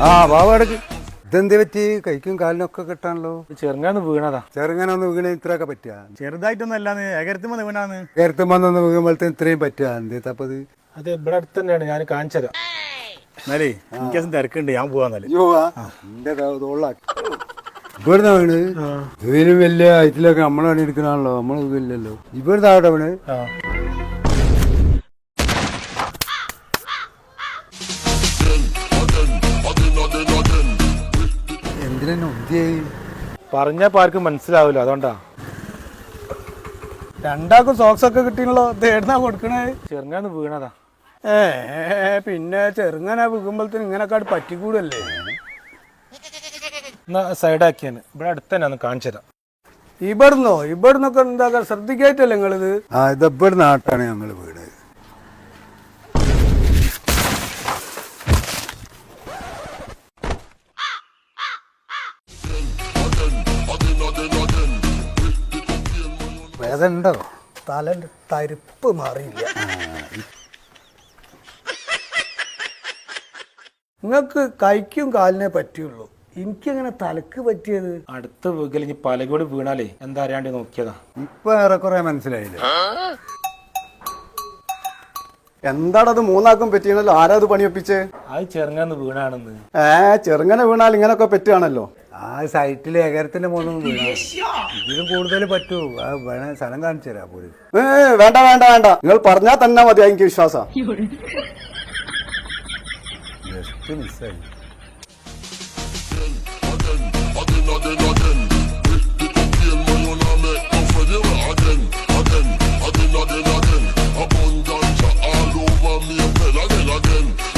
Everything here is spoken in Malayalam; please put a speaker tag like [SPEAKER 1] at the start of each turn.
[SPEAKER 1] ആ ബാബടക്ക് ഇതെന്ത് പറ്റി കൈക്കും കാലിനൊക്കെ കിട്ടാണല്ലോ.
[SPEAKER 2] ചെറുങ്ങാന്ന് വീണതാ.
[SPEAKER 1] ചെറുങ്ങനൊന്ന് വീണ ഇത്രയൊക്കെ പറ്റുക?
[SPEAKER 3] ചെറുതായിട്ടൊന്നും അല്ലാന്ന് ഏകരത്തുമ്പോ വീണാന്ന്.
[SPEAKER 1] കരുത്തുമ്പൊന്ന് വീകുമ്പോഴത്തെ ഇത്രയും പറ്റുക? എന്തേത്തപ്പത്?
[SPEAKER 2] അത് ഇവിടെ അടുത്ത് തന്നെയാണ്, ഞാൻ കാണിച്ചു തരാം.
[SPEAKER 3] എന്നാലേ എനിക്കും തിരക്കുണ്ട്, ഞാൻ പോവാന്നാല്.
[SPEAKER 1] ഇവിടുന്ന് വീണ് ഇതിനും വലിയ ഇതിലൊക്കെ നമ്മളെ പണി എടുക്കണാണല്ലോ, നമ്മൾ ഇല്ലല്ലോ. ഇവിടുന്ന് ആവട്ടെ വീണ്. എന്തിനാ ഒന്തിയായി
[SPEAKER 2] പറഞ്ഞപ്പോ ആർക്കും മനസ്സിലാവില്ല, അതുകൊണ്ടാ.
[SPEAKER 3] രണ്ടാക്കും സോക്സ് ഒക്കെ കിട്ടിയല്ലോ. തേടുന്നാ കൊടുക്കണേ.
[SPEAKER 2] ചെറുങ്ങാന്ന് വീണതാ.
[SPEAKER 3] പിന്നെ ചെറുങ്ങനെ വീകുമ്പോഴത്തേന് ഇങ്ങനെയൊക്കെ പറ്റിക്കൂടല്ലേ.
[SPEAKER 2] എന്നാ സൈഡാക്കിയാണ്, ഇവിടെ അടുത്ത് തന്നെ ഒന്ന് കാണിച്ചു തരാം.
[SPEAKER 3] ഇവിടുന്നൊക്കെ എന്താ ശ്രദ്ധിക്കായിട്ടല്ലേ നിങ്ങളിത്?
[SPEAKER 1] ആ ഇത് ഇവിടെ നാട്ടാണ് ഞങ്ങൾ വീട്. വേദന ഉണ്ടോ?
[SPEAKER 3] തലന്റെ തരിപ്പ് മാറിയില്ല. നിങ്ങൾക്ക് കൈക്കും കാലിനെ പറ്റിയുള്ളൂ, എനിക്കങ്ങനെ തലക്ക് പറ്റിയത്.
[SPEAKER 2] അടുത്ത് വീകൽ ഇനി പലകൂടി വീണാലേ എന്താ അറിയാണ്ട് നോക്കിയതാ.
[SPEAKER 1] ഇപ്പൊ ഏറെക്കുറെ മനസ്സിലായില്ലേ?
[SPEAKER 3] എന്താണത് മൂന്നാക്കും പറ്റിയാണല്ലോ. ആരാ അത് പണിയൊപ്പിച്ചേ?
[SPEAKER 2] അത് ചെറുങ്ങാന്ന് വീണാണെന്ന്.
[SPEAKER 3] ചെറുങ്ങനെ വീണാൽ ഇങ്ങനൊക്കെ പറ്റുകയാണല്ലോ.
[SPEAKER 1] ആ സൈറ്റില് ഏകരത്തിന്റെ മോനൊന്നും വീണ ഇതിലും കൂടുതൽ പറ്റൂ. ആ വേണ സ്ഥലം കാണിച്ചു തരാ പോലും.
[SPEAKER 3] വേണ്ട വേണ്ട വേണ്ട, നിങ്ങൾ പറഞ്ഞാൽ തന്നെ മതി, എനിക്ക് വിശ്വാസം.
[SPEAKER 1] ജസ്റ്റ് മിസ്സായി.
[SPEAKER 4] Abundance all over me, again.